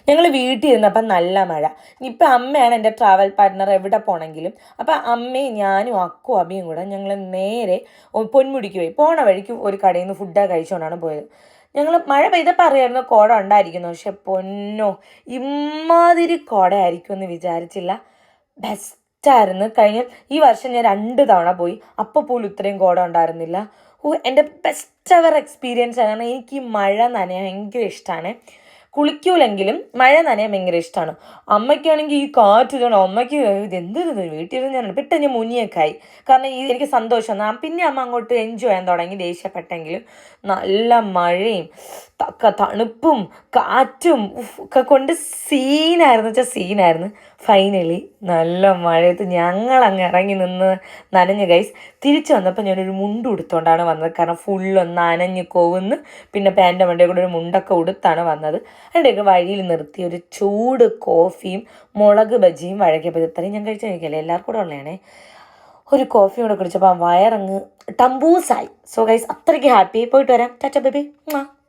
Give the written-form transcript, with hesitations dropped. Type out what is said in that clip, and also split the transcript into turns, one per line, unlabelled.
ഞങ്ങൾ വീട്ടിൽ ഇരുന്നപ്പം നല്ല മഴ. ഇപ്പം അമ്മയാണ് എൻ്റെ ട്രാവൽ പാർട്ട്ണർ എവിടെ പോകണമെങ്കിലും. അപ്പം അമ്മയും ഞാനും അക്കും അബിയും കൂടെ ഞങ്ങൾ നേരെ പൊന്മുടിക്ക് പോയി. പോണ വഴിക്ക് ഒരു കടയിൽ നിന്ന് ഫുഡൊക്കെ കഴിച്ചുകൊണ്ടാണ് പോയത്. ഞങ്ങൾ മഴ പെയ്തപ്പോൾ അറിയായിരുന്നു കുട ഉണ്ടായിരിക്കുന്നു. പക്ഷെ പൊന്നോ, ഇമ്മാതിരി കുടയായിരിക്കുമെന്ന് വിചാരിച്ചില്ല. ബെസ്റ്റായിരുന്നു. കഴിഞ്ഞ ഈ വർഷം ഞാൻ 2 തവണ പോയി. അപ്പോൾ പോലും ഇത്രയും കുട ഉണ്ടായിരുന്നില്ല. എൻ്റെ ബെസ്റ്റ് എവർ എക്സ്പീരിയൻസ് ആണ്. കാരണം എനിക്ക് ഈ മഴ നനയാൻ ഭയങ്കര ഇഷ്ടമാണ്. കുളിക്കൂലെങ്കിലും മഴ നനയാൻ ഭയങ്കര ഇഷ്ടമാണ്. അമ്മയ്ക്കാണെങ്കിൽ ഈ കാറ്റ് ഇതുകൊണ്ട് അമ്മയ്ക്ക് ഇതെന്ത് വീട്ടിലിരുന്ന് ഞാൻ പെട്ടെന്ന് മുനിയൊക്കെ ആയി. കാരണം എനിക്ക് സന്തോഷം. പിന്നെ അമ്മ അങ്ങോട്ട് എൻജോയ് ചെയ്യാൻ തുടങ്ങി. ദേഷ്യപ്പെട്ടെങ്കിലും നല്ല മഴയും തണുപ്പും കാറ്റും ഒക്കെ കൊണ്ട് സീനായിരുന്നു. ഫൈനലി നല്ല മഴയത്ത് ഞങ്ങളങ്ങ് ഇറങ്ങി നിന്ന് നനഞ്ഞ് ഗൈസ്. തിരിച്ചു വന്നപ്പോൾ ഞാനൊരു മുണ്ട് ഉടുത്തുകൊണ്ടാണ് വന്നത്. കാരണം ഫുള്ളൊന്ന് നനഞ്ഞ് കോവുന്ന്. പിന്നെ പാൻ്റെ വണ്ടിയെ കൂടെ ഒരു മുണ്ടൊക്കെ ഉടുത്താണ് വന്നത്. അതിൻ്റെയൊക്കെ വഴിയിൽ നിർത്തി ഒരു ചൂട് കോഫിയും മുളക് ബജിയും വഴക്കിയപ്പോൾ ഇത്രയും ഞാൻ കഴിച്ചു കഴിക്കല്ലേ, എല്ലാവർക്കും കൂടെ ഉള്ളതാണേ. ഒരു കോഫിയും കൂടെ കുടിച്ചപ്പോൾ ആ വയറങ്ങ് ടംബൂസായി. സോ ഗൈസ്, അത്രയ്ക്ക് ഹാപ്പി. പോയിട്ട് വരാം. ടാറ്റ ബേബി.